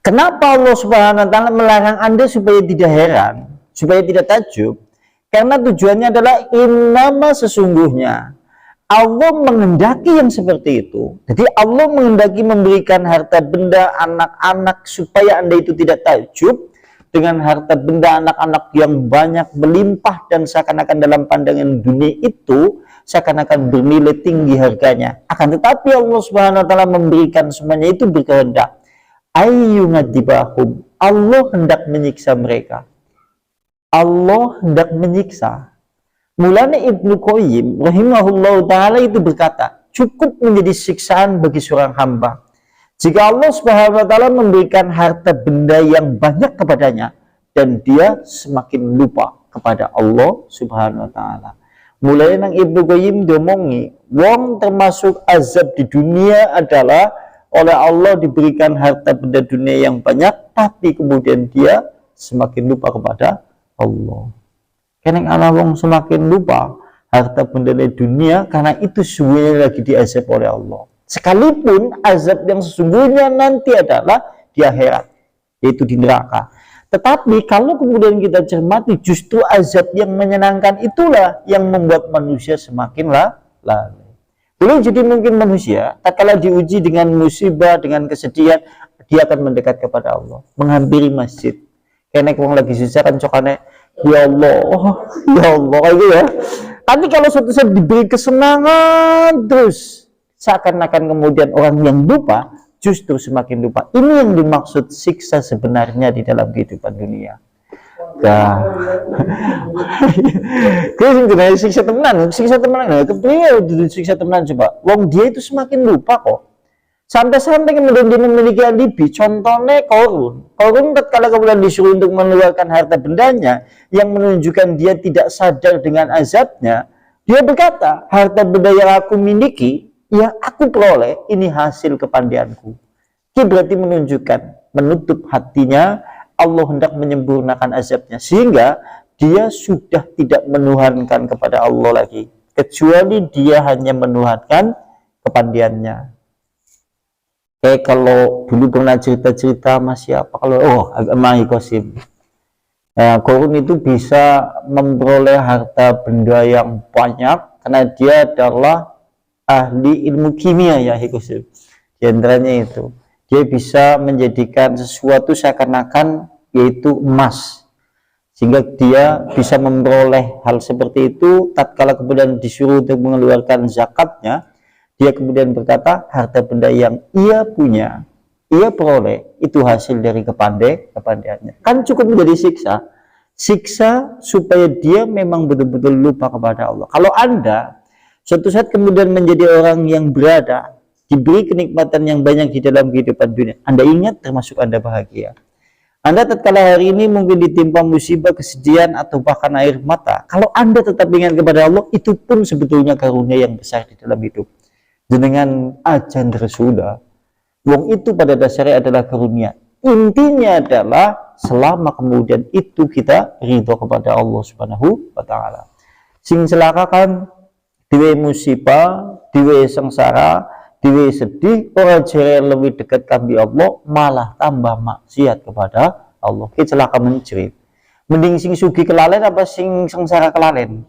Kenapa Allah Subhanahu wa taala melarang Anda supaya tidak heran, supaya tidak takjub? Karena tujuannya adalah innama, sesungguhnya Allah menghendaki yang seperti itu. Jadi Allah menghendaki memberikan harta benda anak-anak supaya Anda itu tidak takjub dengan harta benda anak-anak yang banyak melimpah dan seakan-akan dalam pandangan dunia itu seakan-akan bernilai tinggi harganya. Akan tetapi Allah Subhanahu wa taala memberikan semuanya itu berkehendak. Ayyungadibahum, Allah hendak menyiksa mereka. Allah hendak menyiksa. Mulanya Ibnu Qayyim rahimahullah ta'ala itu berkata, cukup menjadi siksaan bagi seorang hamba jika Allah Subhanahu wa ta'ala memberikan harta benda yang banyak kepadanya dan dia semakin lupa kepada Allah Subhanahu wa ta'ala. Mulai nang Ibnu Qayyim domongi, wong termasuk azab di dunia adalah oleh Allah diberikan harta benda dunia yang banyak, tapi kemudian dia semakin lupa kepada Allah. Karena anak wong semakin lupa harta benda dunia, karena itu semuanya lagi diazab oleh Allah. Sekalipun azab yang sesungguhnya nanti adalah di akhirat, yaitu di neraka. Tetapi kalau kemudian kita cermati, justru azab yang menyenangkan itulah yang membuat manusia semakin lalai. Boleh jadi mungkin manusia tak kala diuji dengan musibah, dengan kesedihan, dia akan mendekat kepada Allah, menghampiri masjid. Karena kalau lagi susah kan cokane, ya Allah, kayak gitu ya. Tapi kalau suatu saat diberi kesenangan terus, seakan-akan kemudian orang yang lupa justru semakin lupa. Ini yang dimaksud siksa sebenarnya di dalam kehidupan dunia. Siksa temenan, siksa temenan coba. Wong dia itu semakin lupa kok. Sampai-sampai kemudian dia memiliki alibi. Contohnya Korun tatkala kemudian disuruh untuk mengeluarkan harta bendanya yang menunjukkan dia tidak sadar dengan azabnya, dia berkata, harta benda yang aku miliki, yang aku peroleh, ini hasil kepandaianku. Ini berarti menunjukkan, menutup hatinya, Allah hendak menyempurnakan azabnya, sehingga dia sudah tidak menuhankan kepada Allah lagi, kecuali dia hanya menuhankan kepandaiannya. Kayak kalau dulu pernah cerita-cerita masih apa, kalau agama Qasim, Korun itu bisa memperoleh harta benda yang banyak karena dia adalah ahli ilmu kimia ya Qasim. Di antaranya itu dia bisa menjadikan sesuatu seakan-akan yaitu emas, sehingga dia bisa memperoleh hal seperti itu. Tatkala kemudian disuruh untuk mengeluarkan zakatnya, dia kemudian berkata, harta benda yang ia punya, ia peroleh, itu hasil dari kepandaiannya. Kan cukup menjadi siksa supaya dia memang betul-betul lupa kepada Allah. Kalau Anda suatu saat kemudian menjadi orang yang berada, diberi kenikmatan yang banyak di dalam kehidupan dunia, Anda ingat termasuk Anda bahagia. Anda tatkala hari ini mungkin ditimpa musibah, kesedihan, atau bahkan air mata, kalau Anda tetap ingat kepada Allah, itu pun sebetulnya karunia yang besar di dalam hidup. Dengan ajan tersudah, wong itu pada dasarnya adalah karunia. Intinya adalah selama kemudian itu kita ridho kepada Allah Subhanahu wa ta'ala. Sing celaka kan diwe musibah, diwe sengsara, diwe sedih, orang jere lebih dekat kambi Allah, malah tambah maksiat kepada Allah. Ki celaka mencerit. Mending sing sugi kelalen apa sing sengsara kelalen?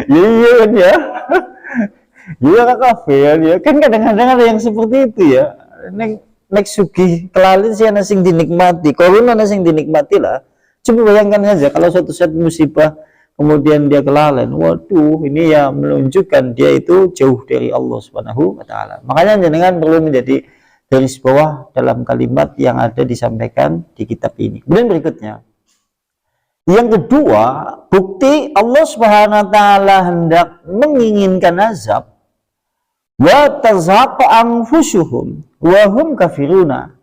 Iya kan ya. Iya kakak ya. Kan kadang-kadang ada yang seperti itu ya. Nek sugi kelalen sih ana sing dinikmati, korun ana sing dinikmati lah. Coba bayangkan saja kalau suatu saat musibah kemudian dia kelalen, waduh, ini ya menunjukkan dia itu jauh dari Allah Subhanahu wa ta'ala. Makanya jenengan perlu menjadi garis bawah dalam kalimat yang ada disampaikan di kitab ini. Kemudian berikutnya, yang kedua, bukti Allah Subhanahu wa ta'ala hendak menginginkan azab, wa tazhaqa anfusuhum wa hum kafiruna,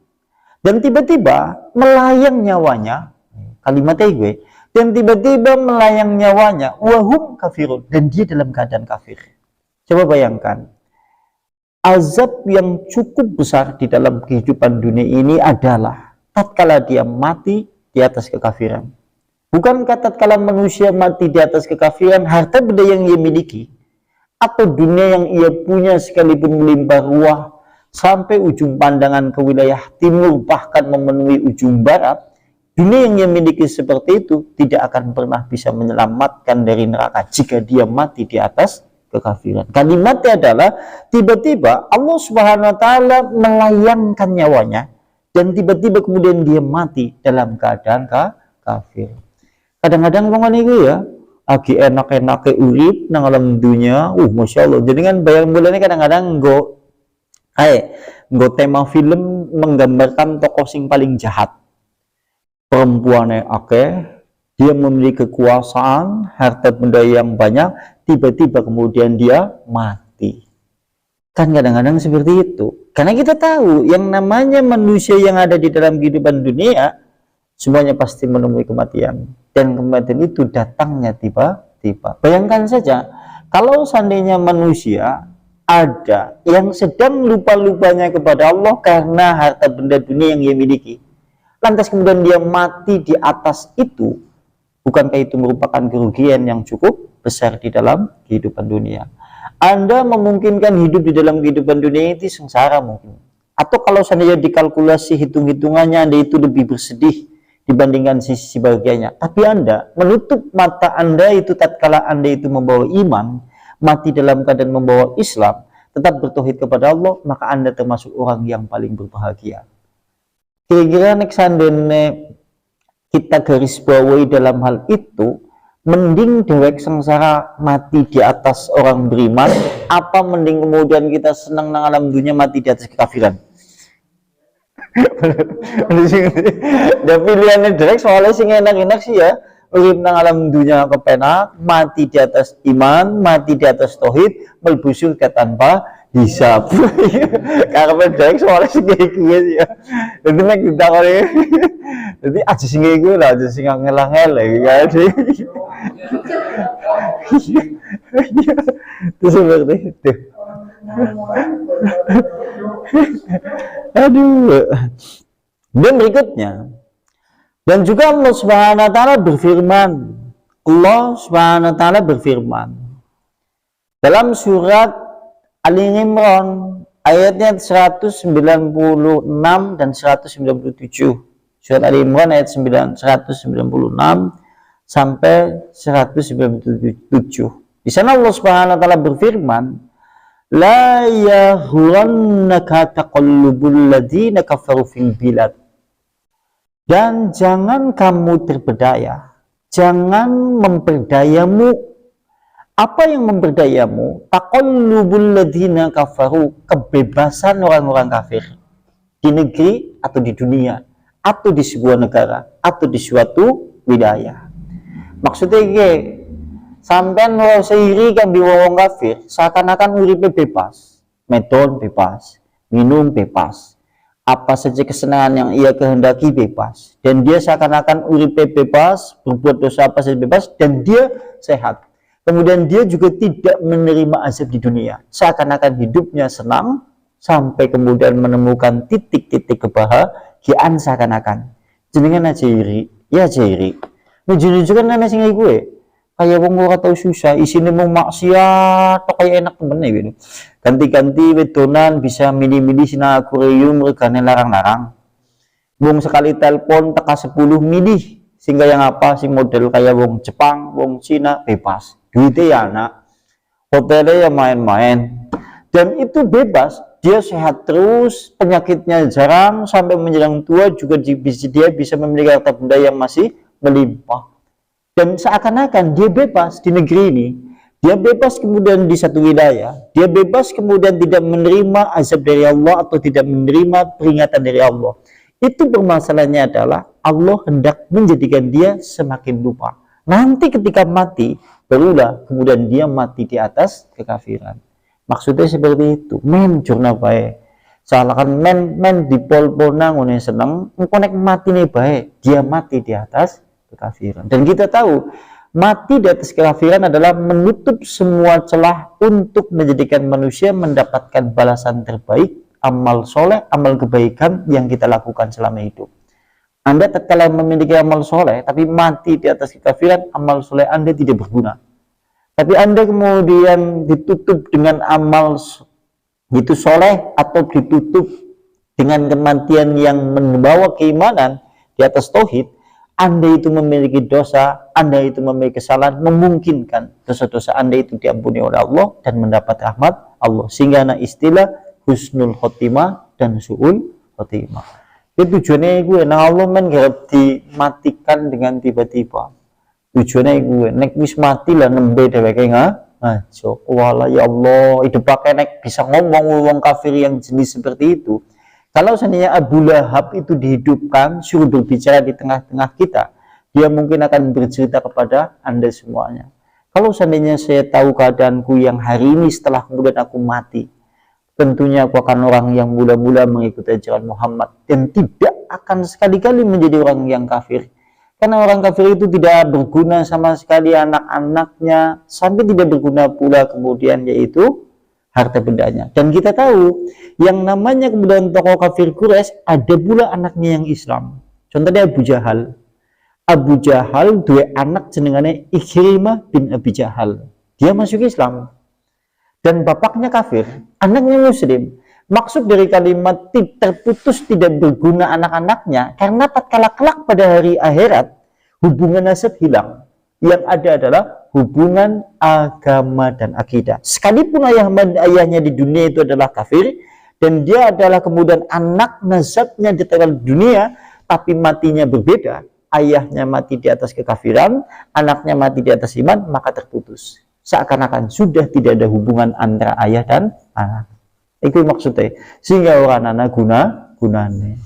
dan tiba-tiba melayang nyawanya, kalimatnya gue, dan tiba-tiba melayang nyawanya, wa hum kafirun, dan dia dalam keadaan kafir. Coba bayangkan, azab yang cukup besar di dalam kehidupan dunia ini adalah tatkala dia mati di atas kekafiran. Bukankah tatkala manusia mati di atas kekafiran, harta benda yang ia miliki atau dunia yang ia punya sekalipun melimpah ruah, sampai ujung pandangan ke wilayah timur, bahkan memenuhi ujung barat, dunia yang dia miliki seperti itu tidak akan pernah bisa menyelamatkan dari neraka jika dia mati di atas kekafiran. Kalimatnya adalah tiba-tiba Allah Subhanahu wa taala melayangkan nyawanya dan tiba-tiba kemudian dia mati dalam keadaan kafir. Kadang-kadang wong niku ya lagi enak-enak urip nang alam dunia, masya Allah. Jadi kan bayang mulanya kadang-kadang nggo tema film menggambarkan tokoh sing paling jahat. Perempuannya dia memiliki kekuasaan, harta benda yang banyak, tiba-tiba kemudian dia mati. Kan kadang-kadang seperti itu. Karena kita tahu yang namanya manusia yang ada di dalam kehidupan dunia, semuanya pasti menemui kematian. Dan kematian itu datangnya tiba-tiba. Bayangkan saja, kalau seandainya manusia ada yang sedang lupa-lupanya kepada Allah karena harta benda dunia yang dia miliki, lantas kemudian dia mati di atas itu, bukankah itu merupakan kerugian yang cukup besar di dalam kehidupan dunia? Anda memungkinkan hidup di dalam kehidupan dunia itu sengsara mungkin. Atau kalau seandainya dikalkulasi hitung-hitungannya Anda itu lebih bersedih dibandingkan sisi bahagianya. Tapi Anda menutup mata Anda itu tatkala Anda itu membawa iman, mati dalam keadaan membawa Islam, tetap bertauhid kepada Allah, maka Anda termasuk orang yang paling berbahagia. Kira-kira kita garis bawahi dalam hal itu, mending dewek sengsara mati di atas orang beriman, apa mending kemudian kita senang nang alam dunia mati di atas kekafiran? Dan pilihannya dewek soalnya sing enak-enak sih ya, urip nang alam dunia kepenak, mati di atas iman, mati di atas tauhid, mlebu surga tanpa hisab. Karena dewek soalnya sing gue sih ya. Jadi nek ditakoni jadi aja sing gue lah, aja sing ngelah-ngelah kan. Itu seperti itu. Aduh. Dan berikutnya, dan juga Allah Subhanahu wa taala berfirman, Allah Subhanahu wa taala berfirman dalam surat Ali Imran ayatnya 196 dan 197. Surat Ali Imran ayat 196 sampai 197. Di sana Allah Subhanahu wa taala berfirman, la yahurannaka taqallubul ladzina kafaru fil bilad. Dan jangan kamu terpedaya, jangan memperdayamu. Apa yang memperdayamu? Taqallubul ladzina kafaru, kebebasan orang-orang kafir di negeri atau di dunia, atau di sebuah negara, atau di suatu wilayah. Maksudnya sampean ora seiri kan di wong kafir, seakan-akan uripe bebas, medon bebas, minum bebas, apa saja kesenangan yang ia kehendaki bebas, dan dia seakan-akan uripe bebas, berbuat dosa apa saja bebas, dan dia sehat. Kemudian dia juga tidak menerima azab di dunia, seakan-akan hidupnya senang sampai kemudian menemukan titik-titik kebahagiaan seakan-akan. Jenengan aja iri, ya aja iri. Jujur kan ana sing gue. Kayak wong ora tau susah, isine mau maksiat, tok kayak enak temen gitu. Ganti-ganti wedonan bisa milih-milih sina akuarium regane larang-larang. Wong sekali telepon teka 10 milih, sehingga yang apa sing model kayak wong Jepang, wong Cina bebas. Duitnya ya anak, hotelnya ya main-main, dan itu bebas, dia sehat terus, penyakitnya jarang, sampai menjelang tua juga dia bisa memiliki harta benda yang masih melimpah. Dan seakan-akan dia bebas di negeri ini, dia bebas kemudian di satu wilayah, dia bebas kemudian tidak menerima azab dari Allah atau tidak menerima peringatan dari Allah. Itu permasalahannya adalah Allah hendak menjadikan dia semakin lupa. Nanti ketika mati, barulah kemudian dia mati di atas kekafiran. Maksudnya seperti itu. Men jurnal baik. Salahkan men di pol-pol ngone seneng, engko nek mati nih baik, dia mati di atas kekafiran. Dan kita tahu mati di atas kekafiran adalah menutup semua celah untuk menjadikan manusia mendapatkan balasan terbaik, amal soleh, amal kebaikan yang kita lakukan selama hidup. Anda tatkala memiliki amal soleh, tapi mati di atas kekafiran, amal soleh Anda tidak berguna. Tapi Anda kemudian ditutup dengan amal itu soleh atau ditutup dengan kematian yang membawa keimanan di atas tauhid, Anda itu memiliki dosa, Anda itu memiliki kesalahan, memungkinkan dosa-dosa Anda itu diampuni oleh Allah dan mendapat rahmat Allah. Sehingga ada istilah husnul khotimah dan su'ul khotimah. Itu tujuannya gue, nah Allah men garap dimatikan dengan tiba-tiba. Tujuannya gue, nek wis mati lah nembe dheweke ngaco. Wala ya Allah, itu pakai nek bisa ngomong wong kafir yang jenis seperti itu. Kalau seandainya Abu Lahab itu dihidupkan, suruh berbicara di tengah-tengah kita, dia mungkin akan bercerita kepada Anda semuanya. Kalau seandainya saya tahu keadaanku yang hari ini setelah kemudian aku mati, tentunya aku akan orang yang mula-mula mengikuti ajaran Muhammad dan tidak akan sekali-kali menjadi orang yang kafir. Karena orang kafir itu tidak berguna sama sekali anak-anaknya, sampai tidak berguna pula kemudian yaitu harta bendanya. Dan kita tahu yang namanya kemudian tokoh kafir Quraisy ada pula anaknya yang Islam. Contohnya Abu Jahal. Abu Jahal dua anak jenengannya Ikrimah bin Abi Jahal. Dia masuk Islam. Dan bapaknya kafir, anaknya muslim. Maksud dari kalimat terputus tidak berguna anak-anaknya karena tatkala kelak pada hari akhirat hubungan nasab hilang. Yang ada adalah hubungan agama dan akidah. Sekalipun ayahnya di dunia itu adalah kafir dan dia adalah kemudian anak nasabnya di tengah dunia, tapi matinya berbeda. Ayahnya mati di atas kekafiran, anaknya mati di atas iman, maka terputus. Seakan-akan sudah tidak ada hubungan antara ayah dan anak. Itu maksudnya. Sehingga orang anak gunanya.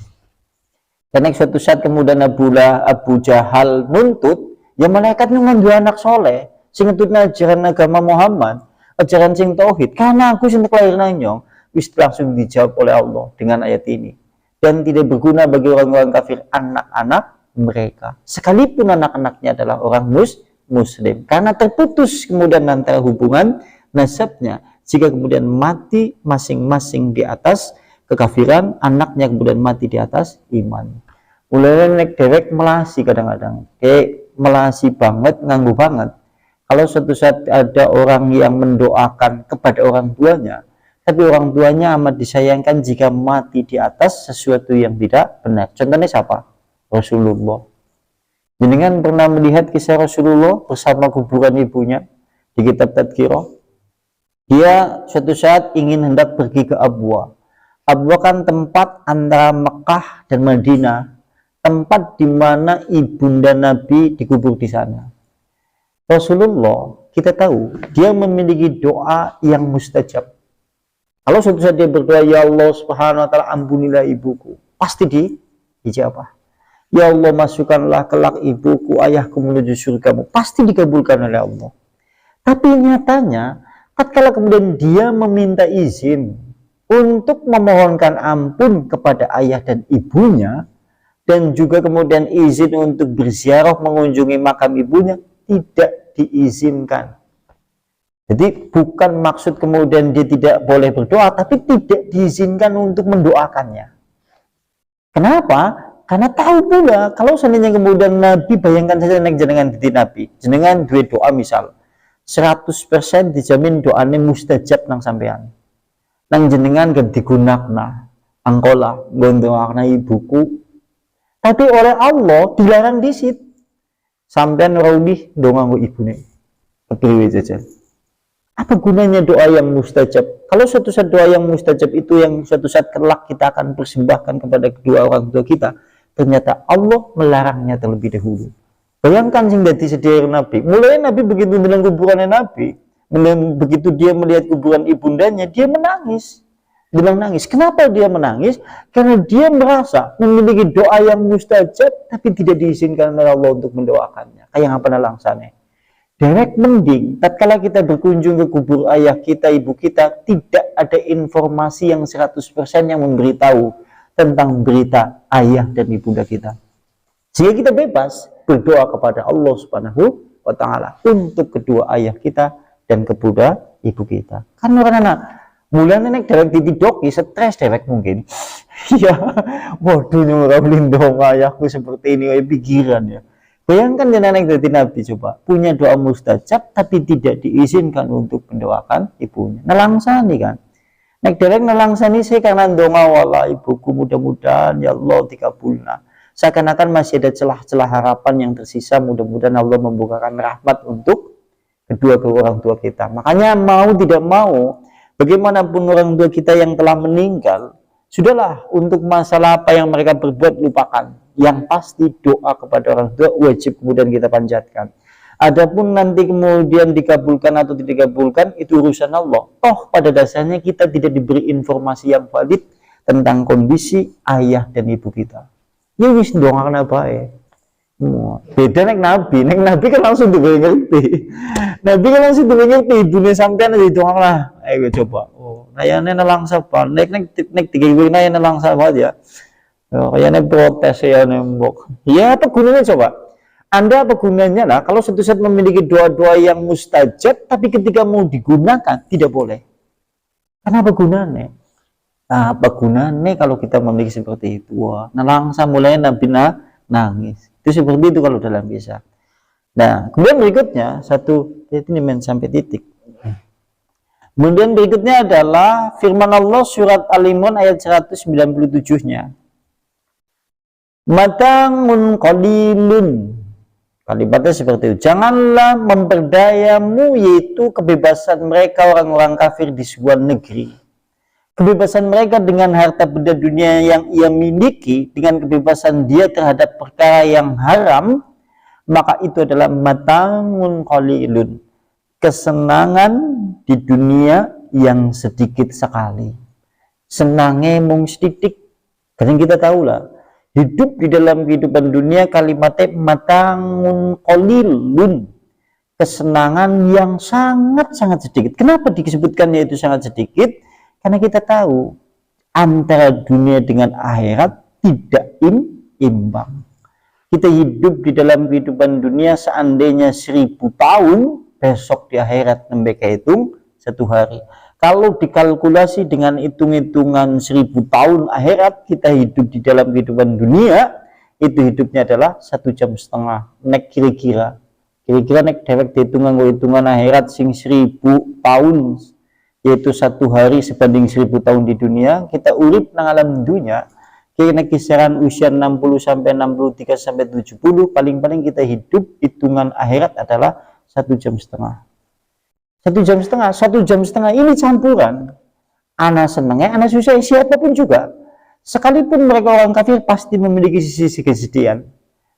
Dan suatu saat kemudian Abu Jahal nuntut, ya malaikat nunggu anak soleh, sing ngetutna ajaran agama Muhammad, ajaran sing tauhid. Karena aku sing lahir nanyong, wis langsung dijawab oleh Allah dengan ayat ini. Dan tidak berguna bagi orang-orang kafir anak-anak mereka. Sekalipun anak-anaknya adalah orang muslim. Karena terputus kemudian antara hubungan nasabnya. Jika kemudian mati masing-masing di atas kekafiran, anaknya kemudian mati di atas iman. Mulai nek dewek melasi kadang-kadang. Melasi banget, nganggu banget. Kalau suatu saat ada orang yang mendoakan kepada orang tuanya, tapi orang tuanya amat disayangkan jika mati di atas sesuatu yang tidak benar. Contohnya siapa? Rasulullah. Jenengan pernah melihat kisah Rasulullah bersama kuburan ibunya di kitab Tadkirah? Dia suatu saat ingin hendak pergi ke Abwa. Abwa kan tempat antara Mekah dan Madinah, tempat di mana ibunda Nabi dikubur di sana. Rasulullah, kita tahu, dia memiliki doa yang mustajab. Kalau suatu saat dia berdoa, ya Allah subhanahu wa ta'ala ampunilah ibuku, pasti dijawab. Ya Allah masukkanlah kelak ibuku, ayahku menuju surgamu, pasti dikabulkan oleh Allah. Tapi nyatanya, tatkala kemudian dia meminta izin untuk memohonkan ampun kepada ayah dan ibunya, dan juga kemudian izin untuk berziarah mengunjungi makam ibunya, tidak diizinkan. Jadi bukan maksud kemudian dia tidak boleh berdoa, tapi tidak diizinkan untuk mendoakannya. Kenapa? Karena tahu pula kalau seandainya kemudian Nabi, bayangkan saja nek jenengan di Nabi, jenengan dua doa misal 100% dijamin doanya mustajab nang sampean. Nang jenengan gak digunakna angkola gondoakna ibuku. Tapi oleh Allah dilarang disit. Sampean raudi donga nggo ibune. Kepriwe jajan. Apa gunanya doa yang mustajab? Kalau suatu saat doa yang mustajab itu yang suatu saat kelak kita akan persembahkan kepada kedua orang tua kita, ternyata Allah melarangnya terlebih dahulu. Bayangkan sing dadi sedherek Nabi. Mulai Nabi begitu dengan kuburannya Nabi, begitu dia melihat kuburan ibundanya, dia menangis. Dia menangis. Kenapa dia menangis? Karena dia merasa memiliki doa yang mustajab, tapi tidak diizinkan oleh Allah untuk mendoakannya. Kayak apa langsane? Derek mending, tatkala kita berkunjung ke kubur ayah kita, ibu kita, tidak ada informasi yang 100% yang memberitahu tentang berita ayah dan ibunda kita. Sehingga kita bebas berdoa kepada Allah Subhanahu wa ta'ala untuk kedua ayah kita dan kedua ibu kita. Kan orang-anak mulanya nek derek ditidoki stres derek mungkin. Ya, waduh nyuruh lindung ayahku seperti ini kayak pikiran ya. Bayangkan nenek dari Nabi coba punya doa mustajab tapi tidak diizinkan untuk mendoakan ibunya. Nah langsung nih kan. Nek dereng nelangsani saya karena donga wala ibuku, mudah-mudahan ya Allah dikabulna. Seakan-akan masih ada celah-celah harapan yang tersisa, mudah-mudahan Allah membukakan rahmat untuk kedua orang tua kita. Makanya mau tidak mau, bagaimanapun orang tua kita yang telah meninggal, sudahlah, untuk masalah apa yang mereka berbuat lupakan. Yang pasti doa kepada orang tua wajib kemudian kita panjatkan. Adapun nanti kemudian dikabulkan atau tidak dikabulkan, itu urusan Allah. Toh pada dasarnya kita tidak diberi informasi yang valid tentang kondisi ayah dan ibu kita. Ya wis doang apa ya? Beda nek nabi kan langsung diberi ngerti. Nabi kan langsung diberi ngerti, ibunya sampean di doang lah. Ayo coba. Oh, nayane nelang sapa? Nek digigit nayane nelang sapa ya. Kayaknya protes ya nembok. Ya apa gunanya coba? Anda apa gunanya lah kalau suatu saat memiliki doa-doa yang mustajab, tapi ketika mau digunakan tidak boleh. Kenapa gunanya? Nah, apa gunanya kalau kita memiliki seperti itu? Wah, nelangsa mulai Nabi nangis. Itu seperti itu kalau dalam kisah. Nah, kemudian berikutnya satu ini sampai titik. Kemudian berikutnya adalah firman Allah surat Al-Imran ayat 197-nya. Mata'un qalilun. Kalimatnya seperti itu. Janganlah memperdayamu, yaitu kebebasan mereka orang-orang kafir di sebuah negeri. Kebebasan mereka dengan harta benda dunia yang ia miliki, dengan kebebasan dia terhadap perkara yang haram, maka itu adalah mata'un qalilun. Kesenangan di dunia yang sedikit sekali. Senangnya mung sedikit. Karena kita tahu lah, hidup di dalam kehidupan dunia kalimatnya mata'un qalilun, kesenangan yang sangat-sangat sedikit. Kenapa disebutkannya itu sangat sedikit? Karena kita tahu antara dunia dengan akhirat tidak imbang. Kita hidup di dalam kehidupan dunia seandainya 1000 tahun, besok di akhirat mereka hitung 1 hari. Kalau dikalkulasi dengan hitung-hitungan 1000 tahun akhirat, kita hidup di dalam kehidupan dunia, itu hidupnya adalah 1,5 jam. Nek kira-kira nek dewek hitungan akhirat sing 1000 tahun, yaitu 1 hari sebanding 1000 tahun di dunia, kita urip nang alam dunia, kira kisaran usia 60 sampai 63 sampai 70, paling-paling kita hidup hitungan akhirat adalah 1,5 jam. 1,5 jam ini campuran anak senangnya, anak susah, siapapun juga. Sekalipun mereka orang kafir pasti memiliki sisi kesedihan.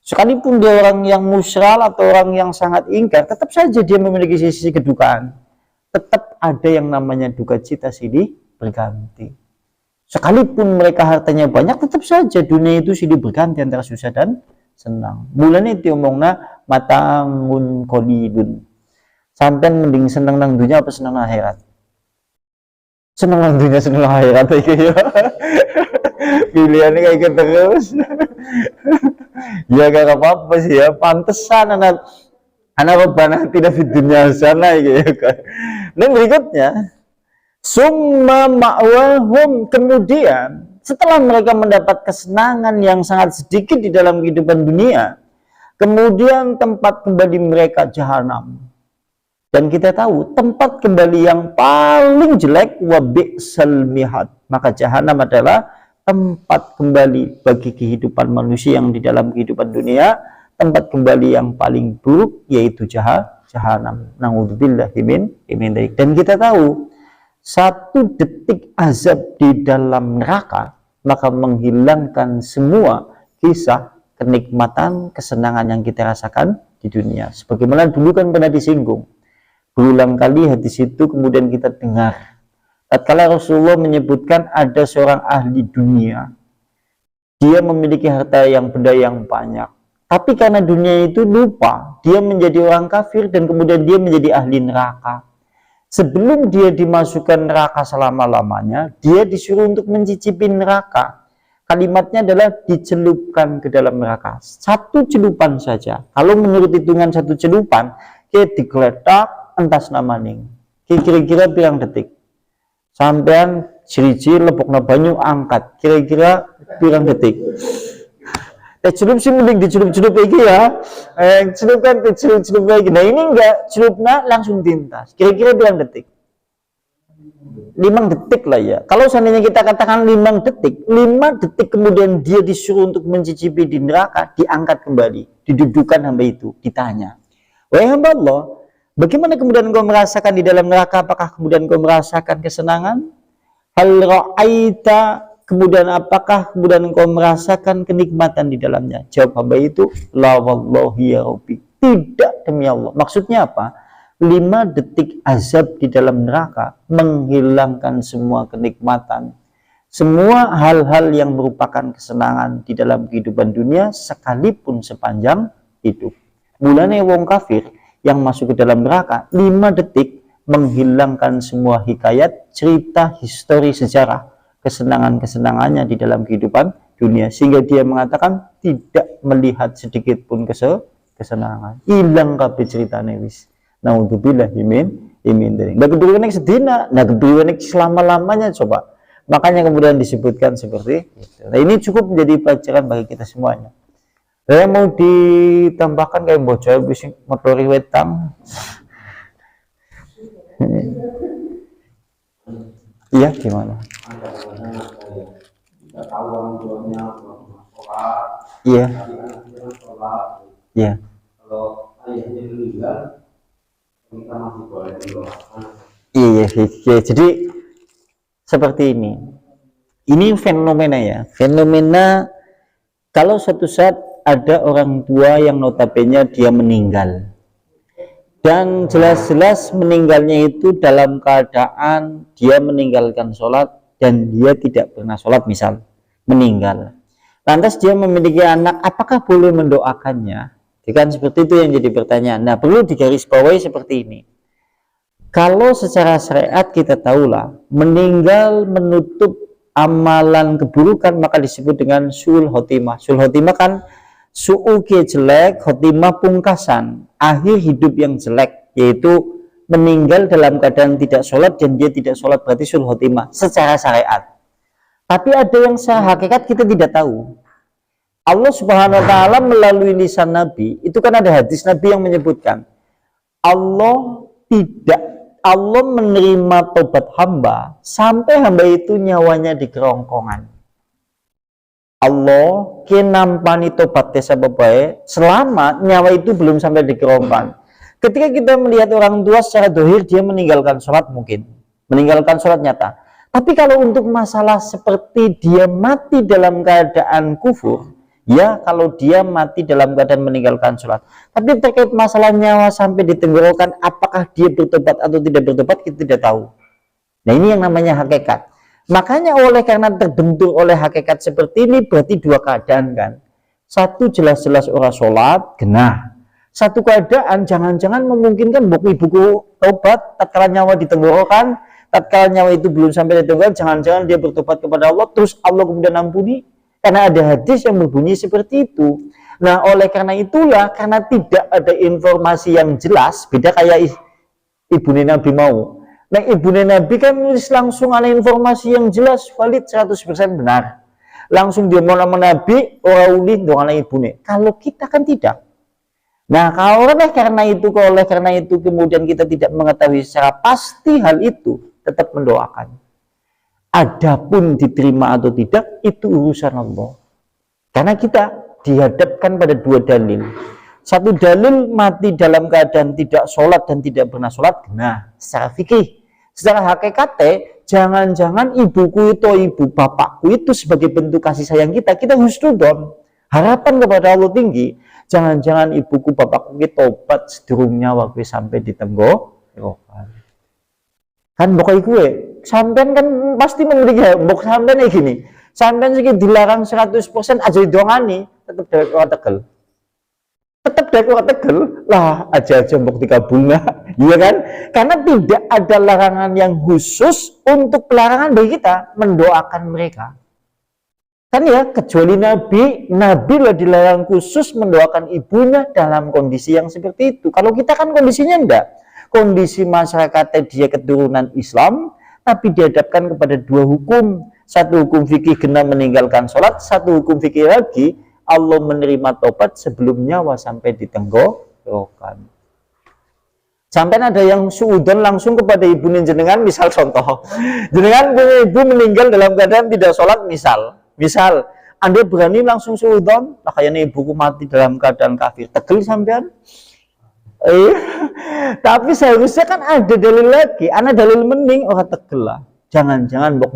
Sekalipun dia orang yang musyral atau orang yang sangat ingkar, tetap saja dia memiliki sisi kedukaan. Tetap ada yang namanya duka cita silih berganti. Sekalipun mereka hartanya banyak, tetap saja dunia itu silih berganti antara susah dan senang. Mulanya itu omongna mata'un qalilun. Sampai mending seneng nang dunia apa seneng nang akhirat? Seneng nang dunia, seneng nang akhirat iki ya. Pilihannya kayak gitu terus. Ya gak apa-apa sih ya, pantesan anak beban tidak di dunia sana ya kan. Dan berikutnya summa ma'wahum, kemudian setelah mereka mendapat kesenangan yang sangat sedikit di dalam kehidupan dunia, kemudian tempat kembali mereka jahanam. Dan kita tahu tempat kembali yang paling jelek wa bi'sal mihad, maka jahanam adalah tempat kembali bagi kehidupan manusia yang di dalam kehidupan dunia. Tempat kembali yang paling buruk yaitu jahanam. Na'udzubillahi min dzalik. Dan kita tahu 1 detik azab di dalam neraka maka menghilangkan semua kisah kenikmatan, kesenangan yang kita rasakan di dunia. Sebagaimana dulu kan pernah disinggung, berulang kali hadis itu kemudian kita dengar. Tatkala Rasulullah menyebutkan ada seorang ahli dunia, dia memiliki harta yang benda yang banyak, tapi karena dunia itu lupa, dia menjadi orang kafir dan kemudian dia menjadi ahli neraka. Sebelum dia dimasukkan neraka selama-lamanya, dia disuruh untuk mencicipi neraka. Kalimatnya adalah dicelupkan ke dalam neraka. 1 celupan saja. Kalau menurut hitungan 1 celupan, dia digeletak entas namaning. Kira-kira pirang detik. Sampean ciri-ciri lepokna banyu angkat. Kira-kira pirang detik. Celup sih mending dicelup-celup lagi ya. Celupkan celup lagi. Nah ini enggak, celupnya langsung tintas. Kira-kira pirang detik. detik lah ya. Kalau seandainya kita katakan 5 detik, 5 detik kemudian dia disuruh untuk mencicipi di neraka, diangkat kembali, didudukan hamba itu, ditanya, wahai hamba Allah, bagaimana kemudian kau merasakan di dalam neraka? Apakah kemudian kau merasakan kesenangan? Hal ra'aita, kemudian apakah kemudian kau merasakan kenikmatan di dalamnya? Jawab hamba itu, la wallahi ya Rabbi, tidak demi Allah. Maksudnya apa? 5 detik azab di dalam neraka menghilangkan semua kenikmatan, semua hal-hal yang merupakan kesenangan di dalam kehidupan dunia sekalipun sepanjang hidup. Mulanya wong kafir yang masuk ke dalam neraka 5 detik menghilangkan semua hikayat, cerita, histori, sejarah, kesenangan-kesenangannya di dalam kehidupan dunia, sehingga dia mengatakan tidak melihat sedikit pun kesenangan. Hilang kabeh ceritane wis. Naudzubillah imin dari. Nah kedudukan sedina, nah kedudukan selama-lamanya coba. Makanya kemudian disebutkan seperti itu. Nah ini cukup menjadi pelajaran bagi kita semuanya. Saya mau ditambahkan kayak bocah bisa motori wetang. Iya gimana? Iya. Iya. Kalau ayahnya meninggal, kita masih boleh mendoakan. Iya. Jadi seperti ini. Ini fenomena ya. Fenomena kalau suatu saat ada orang tua yang notabene dia meninggal. Dan jelas-jelas meninggalnya itu dalam keadaan dia meninggalkan sholat dan dia tidak pernah sholat, misal meninggal. Lantas dia memiliki anak, apakah boleh mendoakannya? Kan seperti itu yang jadi pertanyaan. Nah perlu digarisbawahi seperti ini. Kalau secara syariat kita tahulah meninggal menutup amalan keburukan maka disebut dengan su'ul khotimah. Su'ul khotimah kan su'uki jelek, khotimah pungkasan, akhir hidup yang jelek, yaitu meninggal dalam keadaan tidak sholat dan dia tidak sholat, berarti su'ul khotimah secara syariat. Tapi ada yang secara hakikat kita tidak tahu. Allah Subhanahu wa ta'ala melalui lisan Nabi, itu kan ada hadis Nabi yang menyebutkan Allah menerima tobat hamba sampai hamba itu nyawanya di kerongkongan. Allah kenampani tobat desa bapak selama nyawa itu belum sampai di kerongkongan. Ketika kita melihat orang tua secara dohir dia meninggalkan sholat, mungkin meninggalkan sholat nyata. Tapi kalau untuk masalah seperti dia mati dalam keadaan kufur, ya kalau dia mati dalam keadaan meninggalkan sholat. Tapi terkait masalah nyawa sampai di tenggorokan, apakah dia bertobat atau tidak bertobat, kita tidak tahu. Nah ini yang namanya hakikat. Makanya oleh karena terbentur oleh hakikat seperti ini, berarti dua keadaan kan. Satu jelas-jelas orang sholat, genah. Satu keadaan jangan-jangan memungkinkan buku-buku tobat, tatkala nyawa di tenggorokan, tatkala nyawa itu belum sampai di tenggorokan, jangan-jangan dia bertobat kepada Allah, terus Allah kemudian ampuni. Karena ada hadis yang berbunyi seperti itu. Nah oleh karena itulah, karena tidak ada informasi yang jelas, beda kayak ibune Nabi mau. Nah ibune Nabi kan langsung ada informasi yang jelas, valid 100% benar. Langsung dia mau nama Nabi, orang uli doang ibune. Kalau kita kan tidak. Nah kalau oleh karena itu kemudian kita tidak mengetahui secara pasti hal itu, tetap mendoakan. Adapun diterima atau tidak itu urusan Allah. Karena kita dihadapkan pada dua dalil. Satu dalil mati dalam keadaan tidak sholat dan tidak pernah sholat. Nah, secara fikih, secara hakikatnya, jangan-jangan ibuku itu ibu bapakku itu sebagai bentuk kasih sayang kita husnudon, harapan kepada Allah tinggi. Jangan-jangan ibuku bapakku kita tobat sedurungnya waktu sampai di tenggorokan. Kan pokoknya gue sampean kan pasti memiliki mbok sampean kayak gini. Sampean sih dilarang 100% aja didongani, tetap dewek ora tegel. Tetap dewek ora tegel. Lah aja mbok dikabulna. Iya kan? Karena tidak ada larangan yang khusus untuk pelarangan bagi kita mendoakan mereka. Kan ya, kecuali Nabi lah dilarang khusus mendoakan ibunya dalam kondisi yang seperti itu. Kalau kita kan kondisinya enggak. Kondisi masyarakatnya dia keturunan Islam, tapi dihadapkan kepada dua hukum. Satu hukum fikih genah meninggalkan sholat, satu hukum fikih lagi Allah menerima tobat sebelum nyawa sampai di tenggorokan. Sampai ada yang suudon langsung kepada ibu jenengan, misal contoh, jenengan punya ibu meninggal dalam keadaan tidak sholat, misal Anda berani langsung suudon, lah kayaknya ibuku mati dalam keadaan kafir, tegel sampean. Tapi seharusnya kan ada dalil lagi, ana dalil mending orang tegel lah. Jangan-jangan bok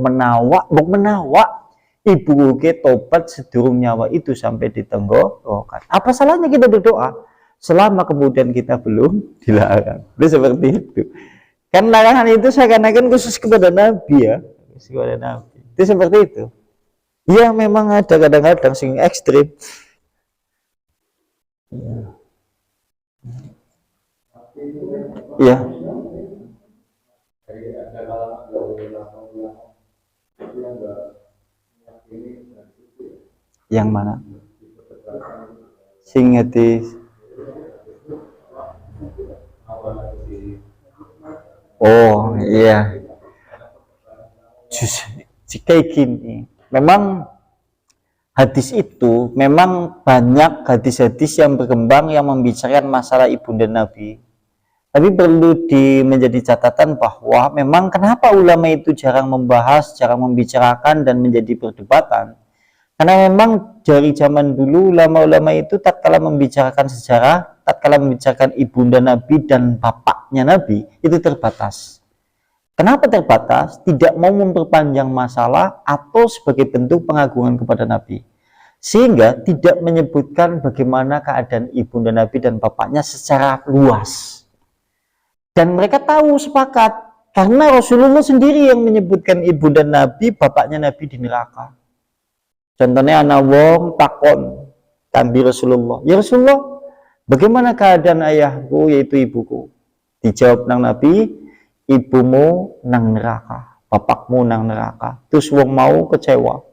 menawa ibu ke tobat sedurung nyawa itu sampai di tenggorokan. Apa salahnya kita berdoa? Selama kemudian kita belum dilarang. Itu seperti itu. Kan larangan itu seakan-akan khusus kepada Nabi ya. Khusus kepada Nabi. Itu seperti itu. Ya memang ada kadang-kadang sing ekstrim. Ya. Yang mana? Sing hadis. Oh iya, jika gini, memang hadis itu memang banyak hadis-hadis yang berkembang yang membicarakan masalah ibunda Nabi. Tapi perlu menjadi catatan bahwa memang kenapa ulama itu jarang membahas, jarang membicarakan dan menjadi perdebatan. Karena memang dari zaman dulu ulama-ulama itu tatkala membicarakan sejarah, tatkala membicarakan ibunda Nabi dan bapaknya Nabi itu terbatas. Kenapa terbatas? Tidak mau memperpanjang masalah atau sebagai bentuk pengagungan kepada Nabi. Sehingga tidak menyebutkan bagaimana keadaan ibunda Nabi dan bapaknya secara luas. Dan mereka tahu sepakat karena Rasulullah sendiri yang menyebutkan ibunda Nabi, bapaknya Nabi di neraka. Contohnya anak wong takon tambi Rasulullah, ya Rasulullah, bagaimana keadaan ayahku yaitu ibuku? Dijawab nang Nabi, ibumu nang neraka, bapakmu nang neraka. Terus wong mau kecewa,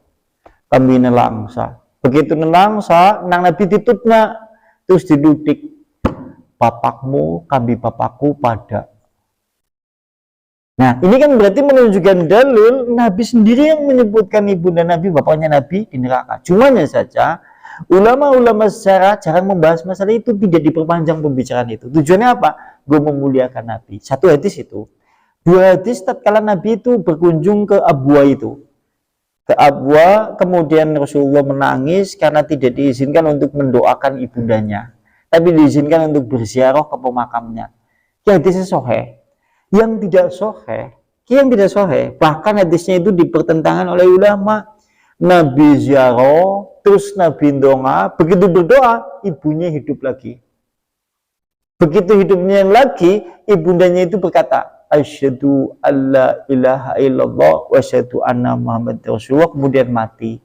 kami nelangsa. Begitu nelangsa, nang Nabi ditutna, terus didudik, bapakmu kami bapakku pada. Nah, ini kan berarti menunjukkan dalil Nabi sendiri yang menyebutkan ibunda Nabi, bapaknya Nabi di neraka. Cumanya saja, ulama-ulama secara jarang membahas masalah itu, tidak diperpanjang pembicaraan itu. Tujuannya apa? Gue memuliakan Nabi. Satu hadis itu. Dua hadis tatkala Nabi itu berkunjung ke Abwa itu. Ke Abwa, kemudian Rasulullah menangis karena tidak diizinkan untuk mendoakan ibundanya. Tapi diizinkan untuk berziarah ke pemakamnya. Ya, hadisnya sahih. Yang tidak sahih, bahkan hadisnya itu dipertentangkan oleh ulama. Nabi ziarah, terus Nabi ndonga, begitu berdoa, ibunya hidup lagi. Begitu hidupnya lagi, ibundanya itu berkata, asyhadu alla ilaha illallah wa asyhadu anna Muhammad Rasulullah, kemudian mati.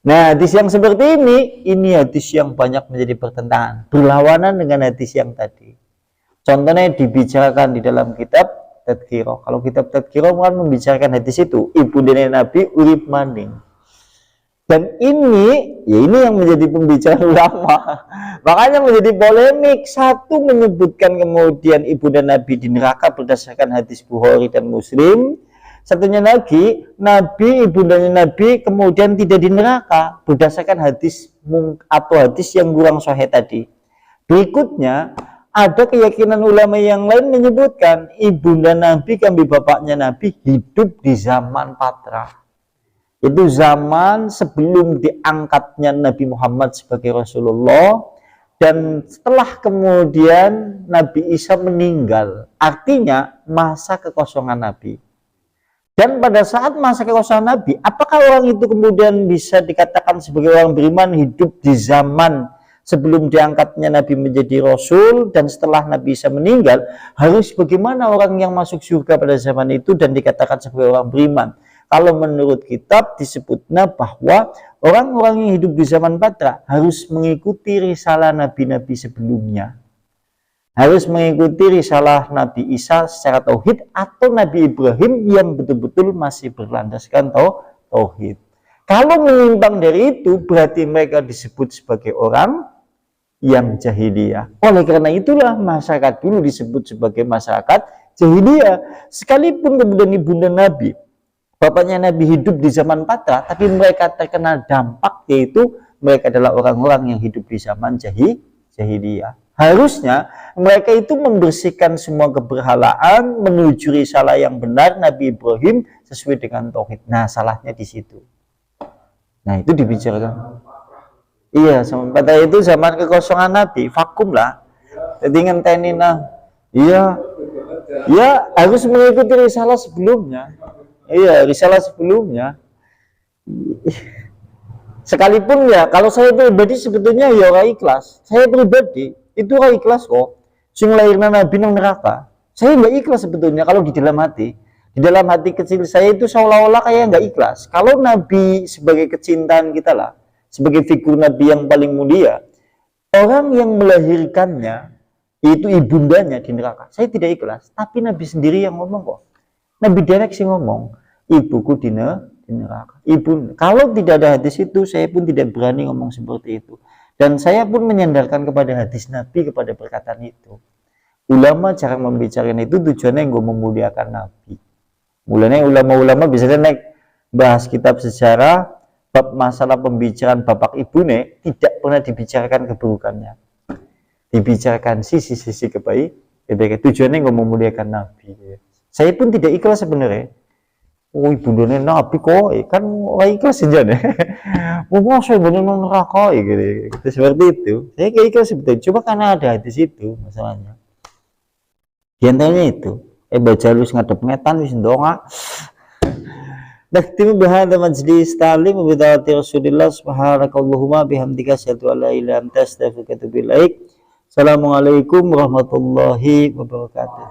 Nah, hadis yang seperti ini hadis yang banyak menjadi pertentangan, berlawanan dengan hadis yang tadi. Contohnya dibicarakan di dalam kitab Tadhkirah. Kalau kitab Tadhkirah kan membicarakan hadis itu, ibunda Nabi urip maning. Dan ini yang menjadi pembicaraan ulama. Makanya menjadi polemik. Satu menyebutkan kemudian ibunda Nabi di neraka berdasarkan hadis Bukhari dan Muslim. Satunya lagi, ibundanya Nabi kemudian tidak di neraka berdasarkan hadis atau hadis yang kurang sahih tadi. Berikutnya, ada keyakinan ulama yang lain menyebutkan ibunda Nabi kami bapaknya Nabi hidup di zaman Patra. Itu zaman sebelum diangkatnya Nabi Muhammad sebagai Rasulullah dan setelah kemudian Nabi Isa meninggal. Artinya masa kekosongan Nabi. Dan pada saat masa kekosongan Nabi, apakah orang itu kemudian bisa dikatakan sebagai orang beriman hidup di zaman sebelum diangkatnya Nabi menjadi Rasul dan setelah Nabi Isa meninggal, harus bagaimana orang yang masuk surga pada zaman itu dan dikatakan sebagai orang beriman? Kalau menurut kitab disebutnya bahwa orang-orang yang hidup di zaman Patra harus mengikuti risalah Nabi-Nabi sebelumnya. Harus mengikuti risalah Nabi Isa secara tauhid atau Nabi Ibrahim yang betul-betul masih berlandaskan tauhid. Kalau menyimpang dari itu berarti mereka disebut sebagai orang yang jahiliyah. Oleh karena itulah masyarakat dulu disebut sebagai masyarakat jahiliyah. Sekalipun kemudian ibunda Nabi, bapaknya Nabi hidup di zaman Patra, tapi mereka terkena dampak yaitu mereka adalah orang-orang yang hidup di zaman jahiliyah. Harusnya mereka itu membersihkan semua keberhalaan menuju risalah yang benar Nabi Ibrahim sesuai dengan tauhid. Nah, salahnya di situ. Nah, itu dibicarakan. Iya, pada itu zaman kekosongan Nabi, vakum lah. Jadi ngenteni nah. Iya. Ya, harus mengikuti risalah sebelumnya. Iya, risalah sebelumnya. Sekalipun ya, kalau saya pribadi sebetulnya ya ora ikhlas. Saya pribadi itu ora ikhlas kok. Sing lahirna Nabi nang neraka. Saya nggak ikhlas sebetulnya kalau di dalam hati. Di dalam hati kecil saya itu seolah-olah kayak nggak ikhlas. Kalau Nabi sebagai kecintaan kita lah, sebagai figur Nabi yang paling mulia, orang yang melahirkannya itu ibundanya di neraka. Saya tidak ikhlas, tapi Nabi sendiri yang ngomong kok. Nabi direct sih ngomong, ibuku di neraka. Ibu, kalau tidak ada hadis itu, saya pun tidak berani ngomong seperti itu. Dan saya pun menyandarkan kepada hadis Nabi, kepada perkataan itu. Ulama jarang membicarakan itu tujuannya gue memuliakan Nabi. Mulanya ulama-ulama biasanya naik bahas kitab sejarah, bab masalah pembicaraan bapak ibune tidak pernah dibicarakan keburukannya, dibicarakan sisi-sisi kebaikan. Tujuannya gue memuliakan Nabi. Saya pun tidak ikhlas sebenarnya. Oh, ibundane Nabi kok kan ora ikhlas aja nih. Mau saya bener neraka gitu. Seperti itu. Saya kayak ikhlas sebetulnya. Cuma karena ada hadis itu masalahnya. Di antaranya itu. Baca lu ngadep ngetan wis ndonga. Naktimu bihadza majlis ta'lim wa bidawati Rasulillah subhanakallahumma bihamdika asyhadu an la ilaha illa anta astaghfiruka wa atubu ilaik. Assalamualaikum warahmatullahi wabarakatuh.